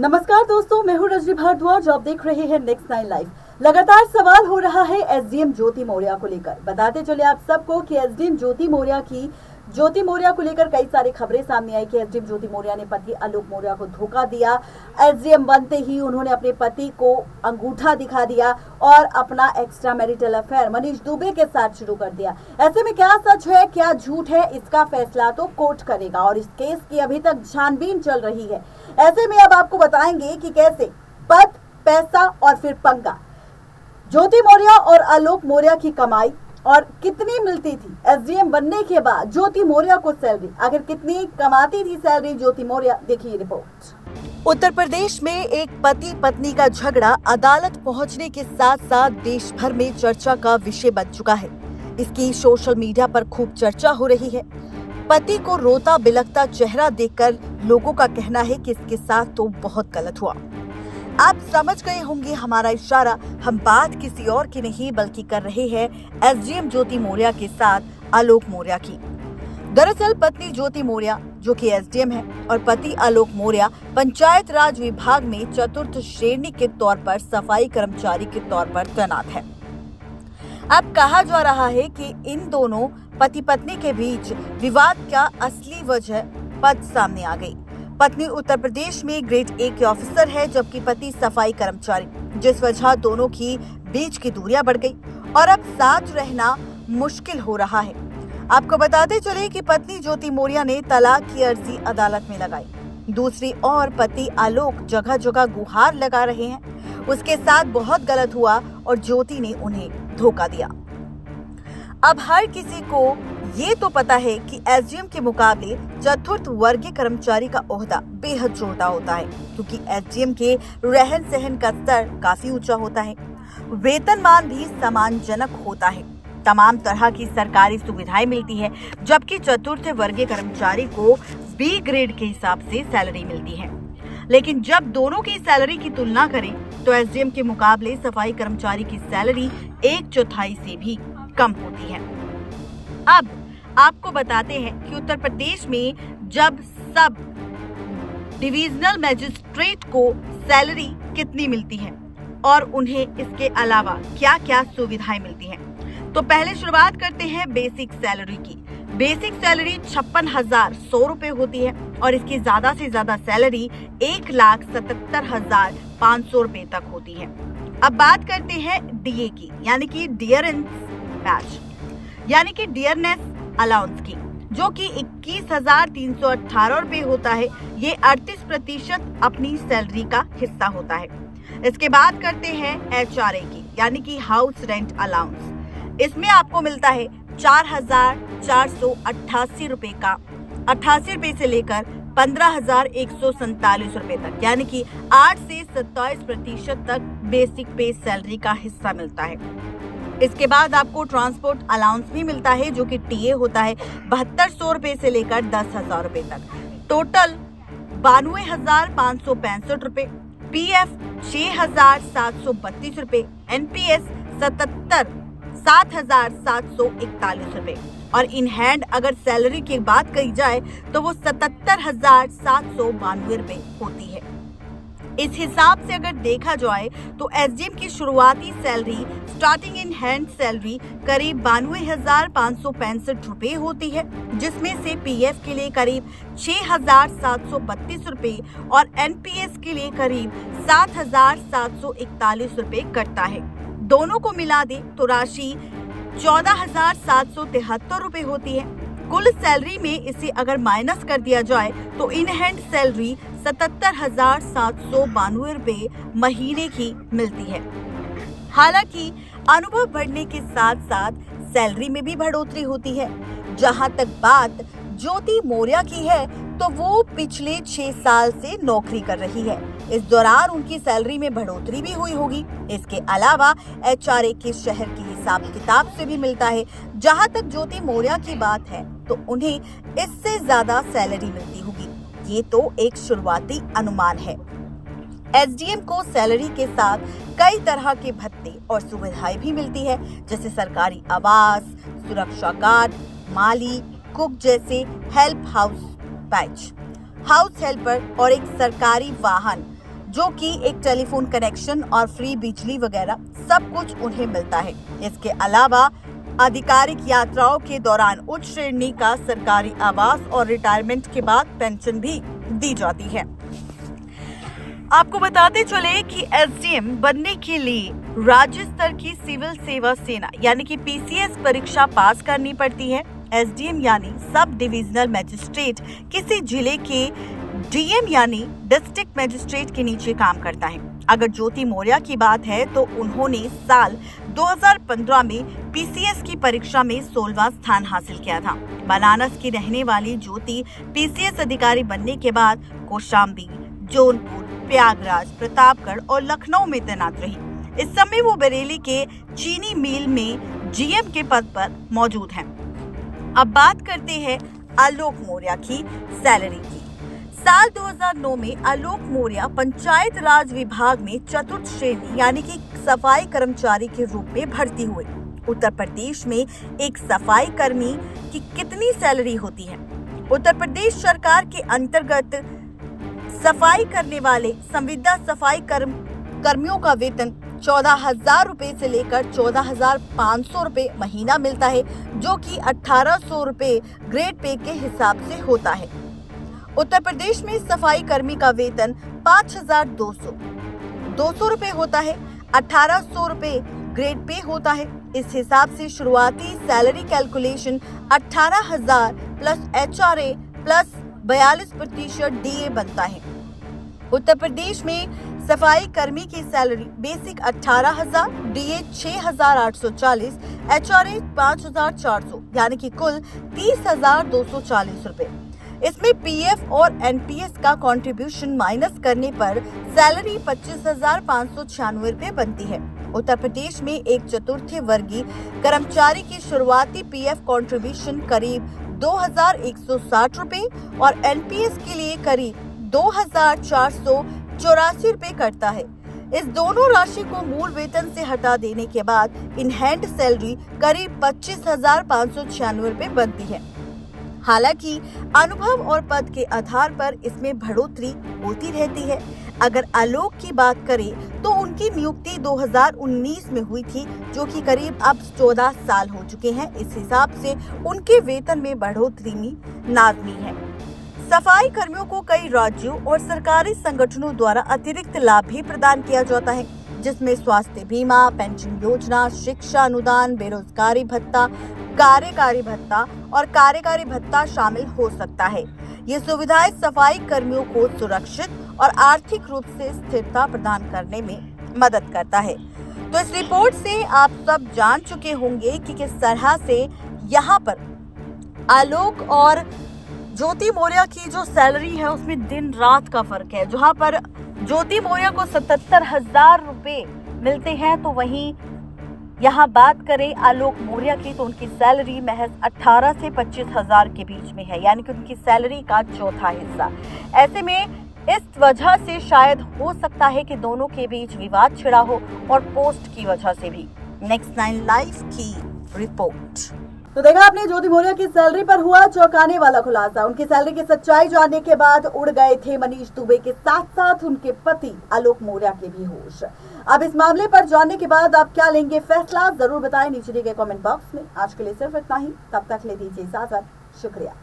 नमस्कार दोस्तों, मैं हूं रजनी भारद्वाज। आप देख रहे हैं नेक्स्ट 9 लाइव। लगातार सवाल हो रहा है एसडीएम ज्योति मौर्य को लेकर। बताते चले आप सबको कि एसडीएम ज्योति मौर्य को लेकर कई सारी खबरें सामने आई कि एसडीएम ज्योति मौर्य ने पति आलोक मौर्य को धोखा दिया। एसडीएम बनते ही उन्होंने अपने पति को अंगूठा दिखा दिया और अपना extra marital affair Manish Dubey के साथ शुरू कर दिया। ऐसे में क्या सच है क्या झूठ है, इसका फैसला तो कोर्ट करेगा और इस केस की अभी तक छानबीन चल रही है। ऐसे में अब आपको बताएंगे कि कैसे पद, पैसा और फिर पंगा, ज्योति मौर्य और आलोक मौर्य की कमाई और कितनी मिलती थी एसडीएम बनने के बाद ज्योति मौर्य को सैलरी, आखिर कितनी कमाती थी सैलरी ज्योति मौर्य, देखिए रिपोर्ट। उत्तर प्रदेश में एक पति पत्नी का झगड़ा अदालत पहुंचने के साथ साथ देश भर में चर्चा का विषय बन चुका है। इसकी सोशल मीडिया पर खूब चर्चा हो रही है। पति को रोता बिलखता चेहरा देखकर लोगों का कहना है कि इसके साथ तो बहुत गलत हुआ। आप समझ गए होंगे हमारा इशारा, हम बात किसी और की नहीं बल्कि कर रहे हैं एसडीएम ज्योति मौर्य के साथ आलोक मौर्य की। दरअसल पत्नी ज्योति मौर्य जो कि एसडीएम है और पति आलोक मौर्य पंचायत राज विभाग में चतुर्थ श्रेणी के तौर पर सफाई कर्मचारी के तौर पर तैनात है। अब कहा जा रहा है कि इन दोनों पति पत्नी के बीच विवाद का असली वजह पद सामने आ गई। पत्नी उत्तर प्रदेश में ग्रेड ए के ऑफिसर है जबकि पति सफाई कर्मचारी, जिस वजह दोनों की बीच की दूरियां बढ़ गई और अब साथ रहना मुश्किल हो रहा है। आपको बताते चले कि पत्नी ज्योति मौर्य ने तलाक की अर्जी अदालत में लगाई। दूसरी ओर पति आलोक जगह जगह गुहार लगा रहे हैं उसके साथ बहुत गलत हुआ और ज्योति ने उन्हें धोखा दिया। अब हर किसी को ये तो पता है कि एसडीएम के मुकाबले चतुर्थ वर्गीय कर्मचारी का ओहदा बेहद छोटा होता है क्योंकि एसडीएम के रहन सहन का स्तर काफी ऊंचा होता है, वेतनमान भी सम्मानजनक होता है, तमाम तरह की सरकारी सुविधाएं मिलती है, जबकि चतुर्थ वर्गीय कर्मचारी को बी ग्रेड के हिसाब से सैलरी मिलती है। लेकिन जब दोनों की सैलरी की तुलना करें तो एसडीएम के मुकाबले सफाई कर्मचारी की सैलरी 1/4 से भी कम होती है। अब आपको बताते हैं कि उत्तर प्रदेश में जब सब डिविजनल मजिस्ट्रेट को सैलरी कितनी मिलती है और उन्हें इसके अलावा क्या-क्या सुविधाएं मिलती हैं। तो पहले शुरुआत करते हैं बेसिक सैलरी की। बेसिक सैलरी 56,100 रुपए होती है और इसकी ज्यादा से ज्यादा सैलरी 1,77,500 रुपए तक होती है। अब बात करते हैं डीए की, यानी कि डियरेंस बैच, यानी कि डियरनेस अलाउंस की, जो कि 21,318 रुपए होता है। ये 38% अपनी सैलरी का हिस्सा होता है। इसके बाद करते हैं एचआरए की, यानी कि हाउस रेंट अलाउंस। इसमें आपको मिलता है 4,488 रुपए का 88 रुपए से लेकर 15,147 रुपए तक, यानी कि 8 से 27% तक बेसिक पे सैलरी का हिस्सा मिलता है। इसके बाद आपको ट्रांसपोर्ट अलाउंस भी मिलता है जो कि टीए होता है 7200 रुपए से लेकर 10,000 रुपए तक। टोटल 92,565 रुपए, पीएफ 6,732 रुपए, एनपीएस 7,741 रुपए और इन हैंड अगर सैलरी की बात करी जाए तो वो 77,792 रुपए होती है। इस हिसाब से अगर देखा जाए तो एसडीएम की शुरुआती salary, starting in hand salary करीब 92,565 रुपए होती है, जिसमें से पीएफ के लिए करीब 6,732 रुपए और एनपीएस के लिए करीब 7,741 रुपए कटता है। दोनों को मिला दे तो राशि 14,773 रुपए होती है। कुल सैलरी में इसे अगर माइनस कर दिया जाए तो इन हैंड सैलरी 77,792 रुपए महीने की मिलती है। हालांकि अनुभव बढ़ने के साथ साथ सैलरी में भी बढ़ोतरी होती है। जहां तक बात ज्योति मौर्य की है तो वो पिछले 6 साल से नौकरी कर रही है। इस दौरान उनकी सैलरी में बढ़ोतरी भी हुई होगी। इसके अलावा एचआरए के शहर की हिसाब किताब से भी मिलता है। जहां तक ज्योति मौर्य की बात है तो उन्हें इससे ज्यादा सैलरी मिलती होगी। ये तो एक शुरुआती अनुमान है। एसडीएम को सैलरी के साथ कई तरह के भत्ते और सुविधाएं भी मिलती है, जैसे सरकारी आवास, सुरक्षा गार्ड, माली, कुक जैसे help house batch, house helper और एक सरकारी वाहन जो कि एक टेलीफोन कनेक्शन और फ्री बिजली वगैरह सब कुछ उन्हें मिलता है। इसके अलावा आधिकारिक यात्राओं के दौरान उच्च श्रेणी का सरकारी आवास और रिटायरमेंट के बाद पेंशन भी दी जाती है। आपको बताते चले कि एसडीएम बनने के लिए राज्य स्तर की सिविल सेवा सेना यानी कि पीसीएस परीक्षा पास करनी पड़ती है। एसडीएम यानी सब डिविजनल मजिस्ट्रेट किसी जिले के डीएम यानी डिस्ट्रिक्ट मजिस्ट्रेट के नीचे काम करता है। अगर ज्योति मौर्य की बात है तो उन्होंने साल 2015 में पीसीएस की परीक्षा में 16वां स्थान हासिल किया था। बनारस की रहने वाली ज्योति पीसीएस अधिकारी बनने के बाद कौशाम्बी, जौनपुर, प्रयागराज, प्रतापगढ़ और लखनऊ में तैनात रही। इस समय वो बरेली के चीनी मिल में जीएम के पद पर मौजूद हैं। अब बात करते हैं आलोक मौर्य की सैलरी की। साल 2009 में आलोक मौर्य पंचायत राज विभाग में चतुर्थ श्रेणी यानी कि सफाई कर्मचारी के रूप में भर्ती हुए। उत्तर प्रदेश में एक सफाई कर्मी की कितनी सैलरी होती है? उत्तर प्रदेश सरकार के अंतर्गत सफाई करने वाले संविदा सफाई कर्मियों का वेतन 14,000 रुपए से लेकर 14,500 रुपए महीना मिलता है, जो कि 1,800 रुपए ग्रेड पे के हिसाब से होता है। उत्तर प्रदेश में सफाई कर्मी का वेतन 5,200 रुपए होता है, 1,800 रुपए ग्रेड पे होता है। इस हिसाब से शुरुआती salary calculation 18,000 plus HRA plus 42% DA बनता है। उत्तर प्रदेश में सफाई कर्मी की सैलरी बेसिक 18,000, DA 6,840, HRA 5,400 यानी कि कुल 30,240 रुपए। इसमें पीएफ और एनपीएस का कंट्रीब्यूशन माइनस करने पर सैलरी 25,596 रुपए बनती है। उत्तर प्रदेश में एक चतुर्थ वर्गीय कर्मचारी की शुरुआती पीएफ कंट्रीब्यूशन करीब 2,160 रुपए और एनपीएस के लिए करीब 2,484 रुपए करता है। इस दोनों राशि को मूल वेतन से हटा देने के बाद इन हैंड सैलरी करीब 25,596 रुपए बनती है। हालांकि अनुभव और पद के आधार पर इसमें बढ़ोतरी होती रहती है। अगर आलोक की बात करें तो उनकी नियुक्ति 2019 में हुई थी, जो कि करीब अब 14 साल हो चुके हैं। इस हिसाब से उनके वेतन में बढ़ोतरी लाजमी है। सफाई कर्मियों को कई राज्यों और सरकारी संगठनों द्वारा अतिरिक्त लाभ भी प्रदान किया जाता है, जिसमें स्वास्थ्य बीमा, पेंशन योजना, शिक्षा अनुदान, बेरोजगारी भत्ता, कार्यकारी भत्ता और कार्यकारी भत्ता शामिल हो सकता है। ये सुविधाएं सफाई कर्मियों को सुरक्षित और आर्थिक रूप से स्थिरता प्रदान करने में मदद करता है। तो इस रिपोर्ट से आप सब जान चुके होंगे कि किस तरह से यहाँ पर आलोक और ज्योति मौर्य की जो सैलरी है उसमें दिन रात का फर्क है। जहाँ पर ज्योति मौर्य को 77,000 रुपए मिलते हैं, तो वहीं यहाँ बात करें आलोक मौर्य की तो उनकी सैलरी महज 18 से 25,000 के बीच में है, यानी कि उनकी सैलरी का चौथा हिस्सा। ऐसे में इस वजह से शायद हो सकता है कि दोनों के बीच विवाद छिड़ा हो और पोस्ट की वजह से भी। नेक्स्ट 9 लाइव की रिपोर्ट। तो देखा आपने ज्योति मौर्य की सैलरी पर हुआ चौंकाने वाला खुलासा। उनकी सैलरी की सच्चाई जानने के बाद उड़ गए थे मनीष दुबे के साथ साथ उनके पति आलोक मौर्य के भी होश। अब इस मामले पर जानने के बाद आप क्या लेंगे फैसला, जरूर बताएं नीचे दिए गए कमेंट बॉक्स में। आज के लिए सिर्फ इतना ही, तब तक ले दीजिए इजाजत। शुक्रिया।